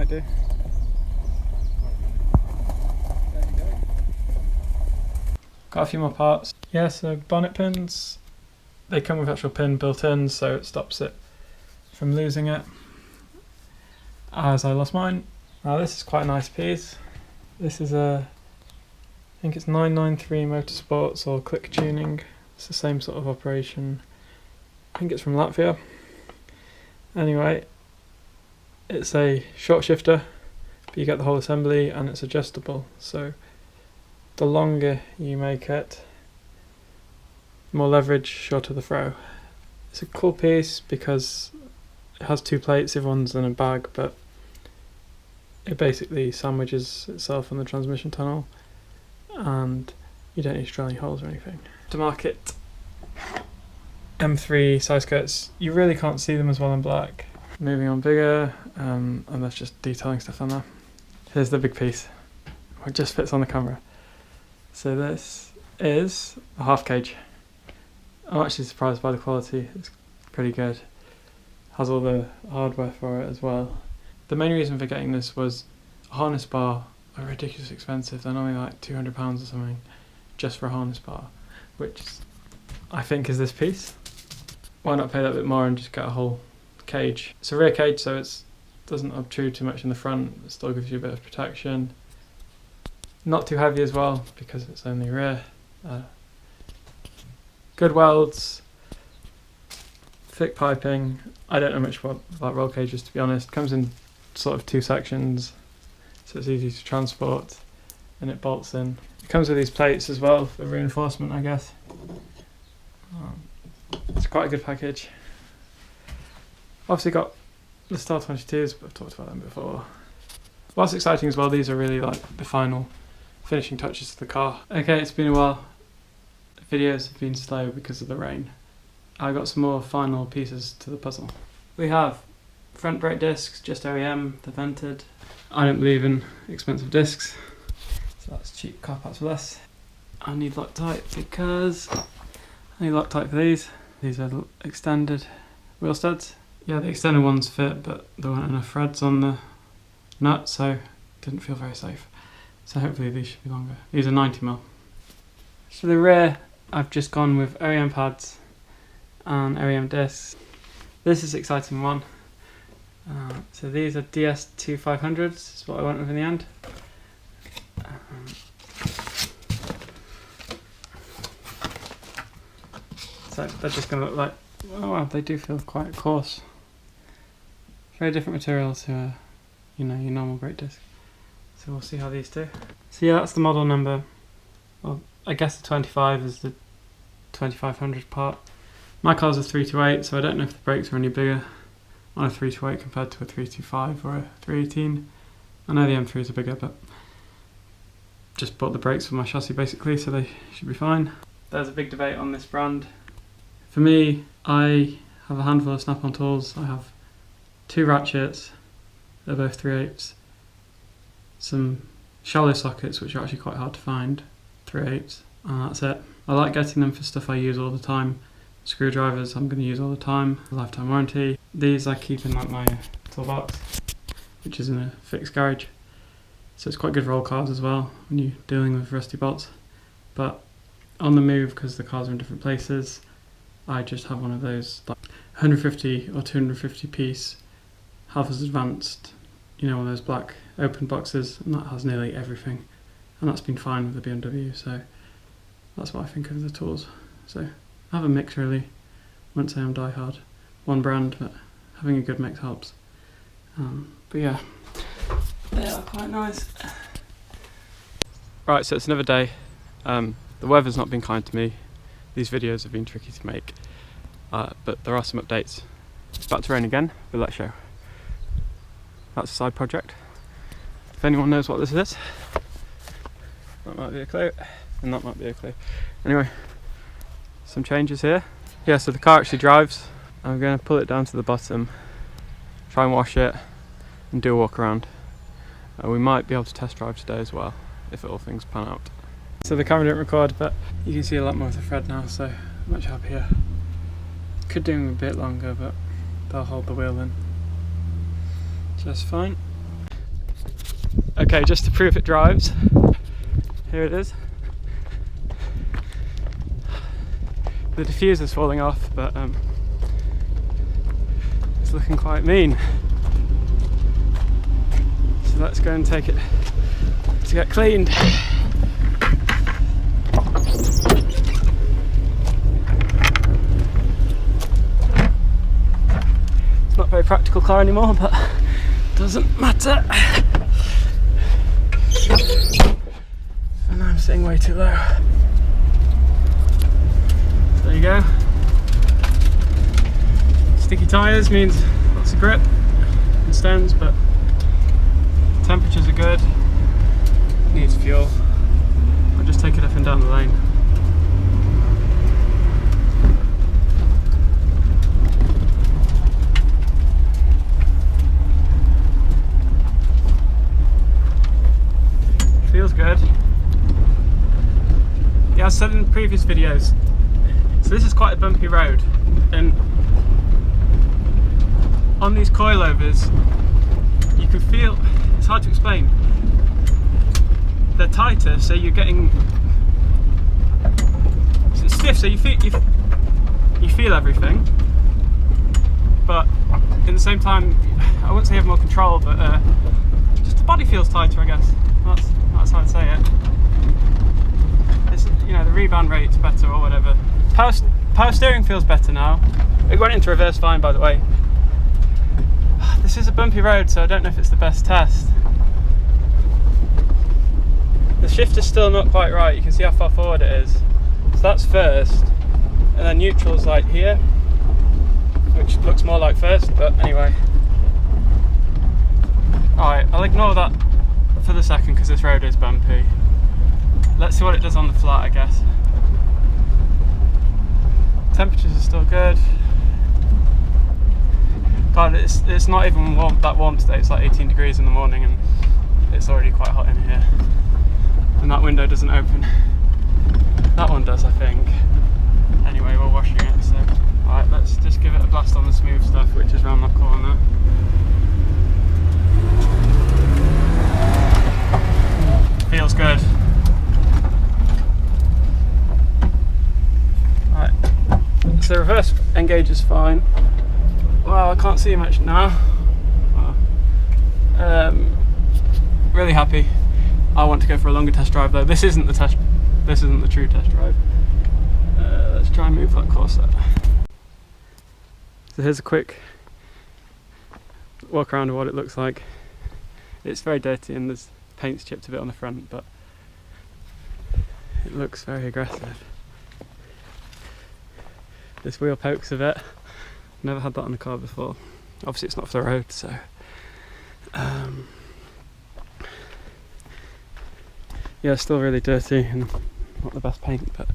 might do. There you go. Got a few more parts. Yeah, so bonnet pins. They come with actual pin built in, so it stops it from losing it, as I lost mine. Now this is quite a nice piece. This is I think it's 993 Motorsports or Click Tuning. It's the same sort of operation. I think it's from Latvia. Anyway, it's a short shifter, but you get the whole assembly and it's adjustable. So the longer you make it, more leverage, shorter the throw. It's a cool piece because it has two plates, everyone's in a bag, but it basically sandwiches itself in the transmission tunnel and you don't need to drill any holes or anything. To market M3 side skirts, you really can't see them as well in black. Moving on bigger, and there's just detailing stuff on there. Here's the big piece. It just fits on the camera. So this is a half cage. I'm actually surprised by the quality, it's pretty good. Has all the hardware for it as well. The main reason for getting this was a harness bar are ridiculously expensive. They're normally like £200 or something just for a harness bar, which I think is this piece. Why not pay that bit more and just get a whole cage? It's a rear cage, so it doesn't obtrude too much in the front. It still gives you a bit of protection. Not too heavy as well because it's only rear. Good welds, thick piping. I don't know much about roll cages, to be honest. Comes in sort of two sections, so it's easy to transport and it bolts in. It comes with these plates as well for reinforcement, I guess. It's quite a good package. Obviously got the Star 22s, but I've talked about them before. What's exciting as well, these are really like the final finishing touches to the car. Okay, it's been a while. Videos have been slow because of the rain. I got some more final pieces to the puzzle. We have front brake discs, just OEM, they're vented. I don't believe in expensive discs, so that's cheap car parts for less. I need Loctite because I need Loctite for these. These are extended wheel studs. Yeah, the extended ones fit, but there weren't enough threads on the nut, so it didn't feel very safe. So hopefully these should be longer. These are 90mm. For the rear, I've just gone with OEM pads and OEM discs. This is an exciting one. So these are DS2500s, is what I went with in the end. So they're just going to look like, oh wow, they do feel quite coarse. Very different material to your normal brake disc. So we'll see how these do. So yeah, that's the model number. Well, I guess the 25 is the 2500 part. My car's a 328, so I don't know if the brakes are any bigger on a 328 compared to a 325 or a 318. I know the M3s are bigger, but just bought the brakes for my chassis basically, so they should be fine. There's a big debate on this brand. For me, I have a handful of snap-on tools. I have two ratchets, they're both 3/8, some shallow sockets which are actually quite hard to find, 3/8, and that's it. I like getting them for stuff I use all the time. Screwdrivers I'm going to use all the time, lifetime warranty. These I keep in like my toolbox, which is in a fixed garage. So it's quite good for old cars as well when you're dealing with rusty bolts. But on the move, because the cars are in different places, I just have one of those like 150 or 250 piece, half as advanced, one of those black open boxes, and that has nearly everything. And that's been fine with the BMW, so that's what I think of the tools. So I have a mix really. I wouldn't say I'm die hard. One brand, but having a good mix helps. But yeah, they are quite nice. Right, so it's another day. The weather's not been kind to me. These videos have been tricky to make, but there are some updates. It's about to rain again, but let's show. That's a side project. If anyone knows what this is, that might be a clue, and that might be a clue. Anyway, some changes here. Yeah, so the car actually drives. I'm going to pull it down to the bottom, try and wash it, and do a walk around. We might be able to test drive today as well, if all things pan out. So the camera didn't record, but you can see a lot more of the thread now, so I'm much happier. Could do them a bit longer, but they'll hold the wheel in just fine. Okay, just to prove it drives, here it is. The diffuser's falling off, but it's looking quite mean. So let's go and take it to get cleaned. It's not a very practical car anymore, but doesn't matter. And I'm sitting way too low. There you go. Sticky tyres means lots of grip and stones, but temperatures are good. Needs fuel. I'll just take it up and down the lane. Feels good. Yeah, I said in previous videos, so this is quite a bumpy road, and on these coilovers you can feel, it's hard to explain, they're tighter, so you're getting, it's stiff, so you feel everything, but in the same time, I wouldn't say you have more control, but just the body feels tighter, I guess. That's how I'd say it. It's, you know, the rebound rate's better or whatever. Power steering feels better now. It went into reverse fine, by the way. This is a bumpy road, so I don't know if it's the best test. The shift is still not quite right. You can see how far forward it is. So that's first, and then neutral's like here, which looks more like first, but anyway. Alright, I'll ignore that for the second because this road is bumpy. Let's see what it does on the flat, I guess. Temperatures are still good. God, it's not even that warm today. It's like 18 degrees in the morning and it's already quite hot in here. And that window doesn't open. That one does, I think. Anyway, we're washing it, so alright, let's just give it a blast on the smooth stuff, which is round that corner. Feels good. Right, so reverse engage is fine. Well, I can't see much now. Really happy. I want to go for a longer test drive though. This isn't the true test drive. Let's try and move that corset. So here's a quick walk around of what it looks like. It's very dirty and there's paint's chipped a bit on the front, but it looks very aggressive. This wheel pokes a bit. Never had that on a car before. Obviously it's not for the road, so yeah, still really dirty and not the best paint, but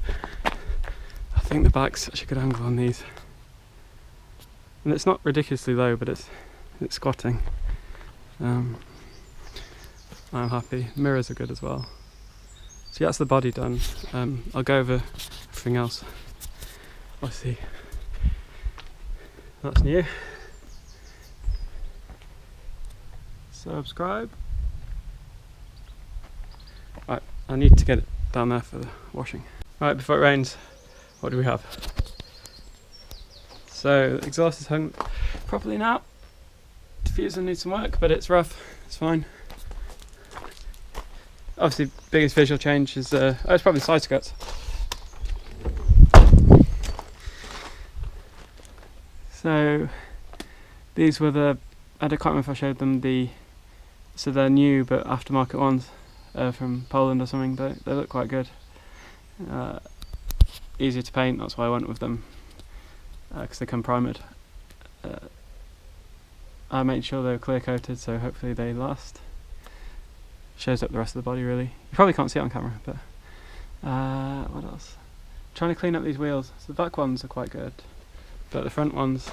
I think the back's such a good angle on these. And it's not ridiculously low, but it's squatting. I'm happy. Mirrors are good as well. So yeah, that's the body done. I'll go over everything else. Let's see. That's new. Subscribe. Right, I need to get it down there for the washing. Right, before it rains, what do we have? So the exhaust is hung properly now. Diffuser needs some work, but it's rough. It's fine. Obviously, biggest visual change is it's probably side skirts. So these were I can't remember if I showed them so they're new but aftermarket ones from Poland or something, but they look quite good. Easier to paint, that's why I went with them, because they come primered. I made sure they were clear coated, so hopefully they last. Shows up the rest of the body really. You probably can't see it on camera, but what else? Trying to clean up these wheels. So the back ones are quite good, but the front ones,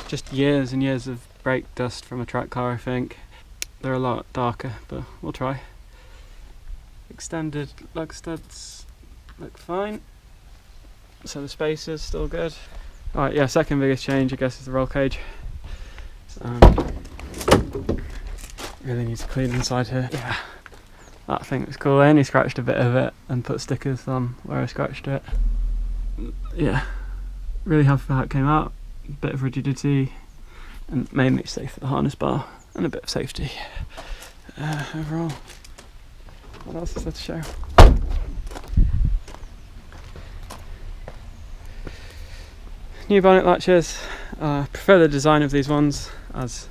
just years and years of brake dust from a track car, I think. They're a lot darker, but we'll try. Extended lug studs look fine. So the spacer's still good. Alright, yeah, second biggest change I guess is the roll cage. Really need to clean inside here. Yeah, that thing was cool. I only scratched a bit of it and put stickers on where I scratched it. Yeah, really happy how it came out. A bit of rigidity and mainly safe for the harness bar and a bit of safety overall. What else is there to show? New bonnet latches. I prefer the design of these ones as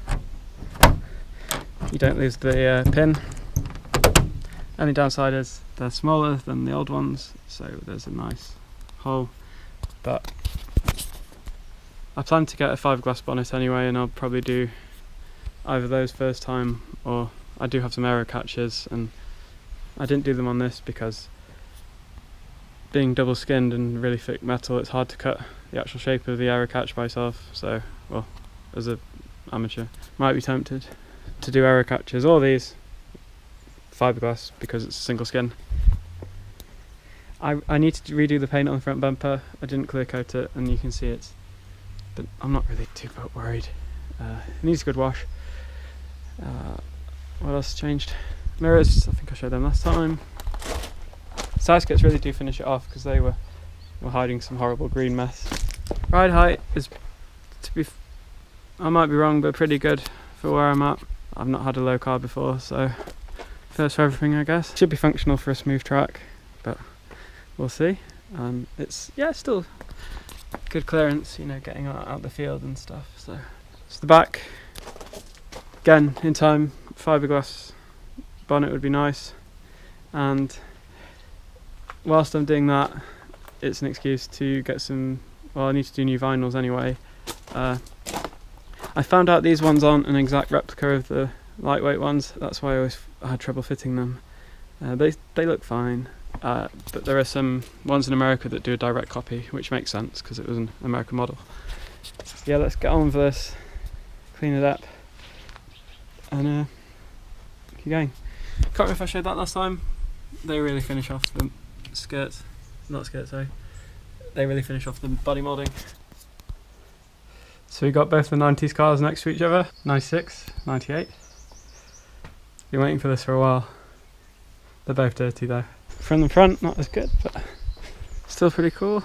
you don't lose the pin. Only downside is they're smaller than the old ones, so there's a nice hole. But I plan to get a fiberglass bonnet anyway, and I'll probably do either those first time, or I do have some aero catches, and I didn't do them on this because being double skinned and really thick metal, it's hard to cut the actual shape of the aero catch by yourself. So, well, as an amateur, might be tempted to do aero catches or these fiberglass because it's a single skin. I need to redo the paint on the front bumper. I didn't clear coat it, and you can see it, but I'm not really too worried. It needs a good wash. What else changed? Mirrors, I think I showed them last time. Side skirts really do finish it off because they were hiding some horrible green mess. Ride height is, I might be wrong, but pretty good for where I'm at. I've not had a low car before, so first for everything, I guess. Should be functional for a smooth track, but we'll see. It's still good clearance, you know, getting out the field and stuff. So the back, again in time, fiberglass bonnet would be nice, and whilst I'm doing that, it's an excuse to get some, well, I need to do new vinyls anyway. I found out these ones aren't an exact replica of the lightweight ones, that's why I always had trouble fitting them. They look fine, but there are some ones in America that do a direct copy, which makes sense because it was an American model. Yeah, let's get on with this, clean it up, and keep going. Can't remember if I showed that last time. They really finish off the skirts, they really finish off the body moulding. So we got both the 90s cars next to each other, 96, 98. Been waiting for this for a while. They're both dirty though. From the front, not as good, but still pretty cool.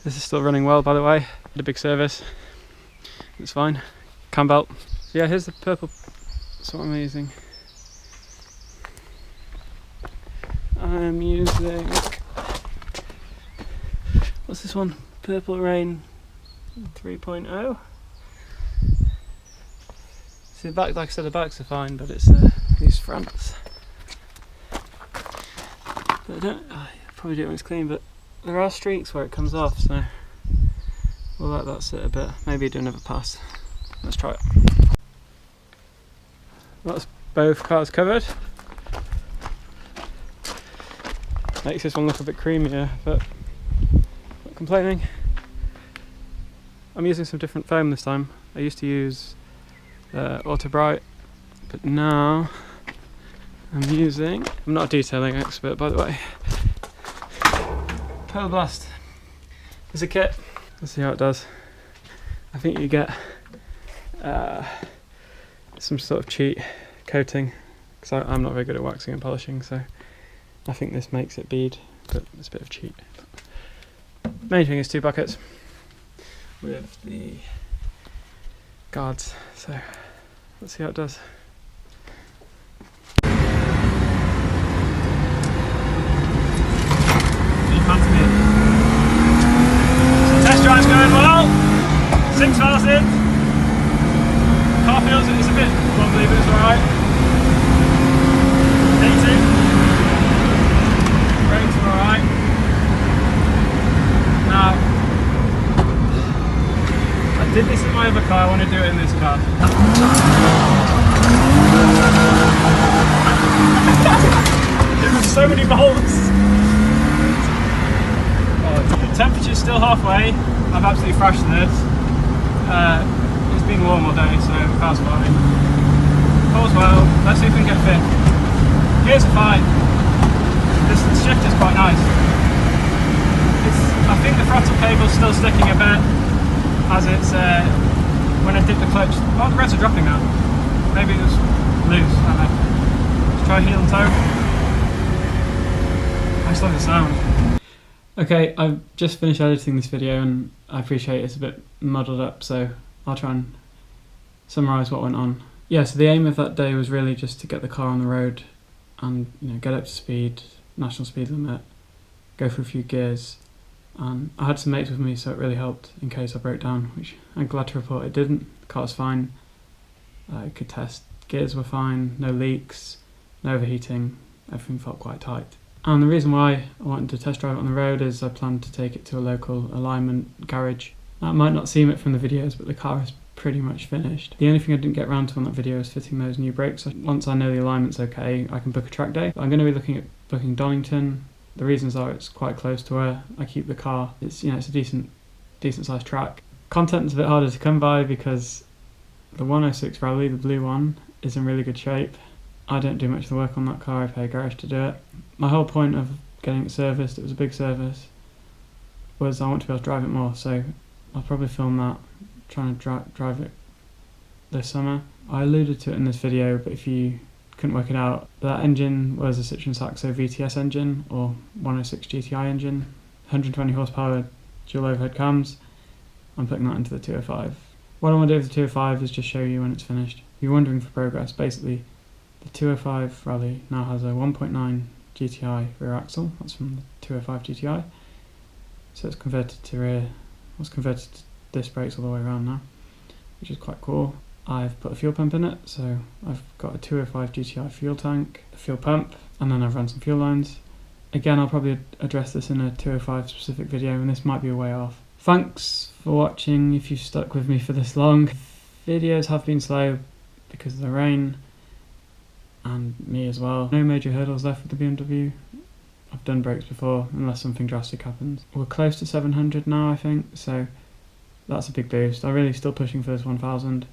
This is still running well, by the way. Had a big service, it's fine. Cam belt. So yeah, here's the purple, that's what I'm using. I'm using, what's this one? Purple Rain 3.0. See the back, like I said, the backs are fine, but it's these fronts. But I probably do it when it's clean, but there are streaks where it comes off, so we'll let that sit a bit. Maybe do another pass. Let's try it. That's both cars covered. Makes this one look a bit creamier, but not complaining. I'm using some different foam this time. I used to use Auto Bright, but now I'm not a detailing expert, by the way. Pearl Blast is a kit. Let's see how it does. I think you get some sort of cheat coating, because I'm not very good at waxing and polishing, so I think this makes it bead, but it's a bit of cheat. Main thing is 2 buckets with the guards, so let's see how it does. Test drive's going well. 6 miles in. Car feels it's a bit wobbly, but it's alright. 80. Brakes are alright. Now, I did this in my other car, I want to do it in this car. There's so many bolts. The temperature's still halfway. I've absolutely thrashed this. It's been warm all day, so the car's fine. All's well. Let's see if we can get fit. Gears are fine. This shift is quite nice. I think the throttle cable's still sticking a bit, as it's when I dip the clutch. Oh, the revs are dropping now. Maybe it was loose. Let's try heel and toe. I just love the sound. Okay, I've just finished editing this video and I appreciate it's a bit muddled up, so I'll try and summarise what went on. Yeah, so the aim of that day was really just to get the car on the road and, you know, get up to speed, national speed limit, go for a few gears. And I had some mates with me, so it really helped in case I broke down, which I'm glad to report it didn't. The car was fine. I could test, gears were fine, no leaks, no overheating, everything felt quite tight. And the reason why I wanted to test drive it on the road is I planned to take it to a local alignment garage. I might not seem it from the videos, but the car is pretty much finished. The only thing I didn't get around to on that video is fitting those new brakes. Once I know the alignment's okay, I can book a track day. But I'm going to be looking at booking Donington. The reasons are it's quite close to where I keep the car. It's, you know, it's a decent sized track. Content's a bit harder to come by because the 106 Rally, the blue one, is in really good shape. I don't do much of the work on that car, I pay a garage to do it. My whole point of getting it serviced, it was a big service, was I want to be able to drive it more, so I'll probably film that, trying to drive it this summer. I alluded to it in this video, but if you couldn't work it out, that engine was a Citroen Saxo VTS engine, or 106 GTI engine, 120 horsepower dual overhead cams. I'm putting that into the 205. What I want to do with the 205 is just show you when it's finished. If you're wondering for progress, basically the 205 Rally now has a 1.9 GTI rear axle. That's from the 205 GTI. So it's converted to rear, it's converted to disc brakes all the way around now, which is quite cool. I've put a fuel pump in it, so I've got a 205 GTI fuel tank, a fuel pump, and then I've run some fuel lines. Again, I'll probably address this in a 205 specific video, and this might be a way off. Thanks for watching if you've stuck with me for this long. Videos have been slow because of the rain, and me as well. No major hurdles left with the BMW. I've done brakes before, unless something drastic happens. We're close to 700 now, I think, so that's a big boost. I'm really still pushing for this 1000.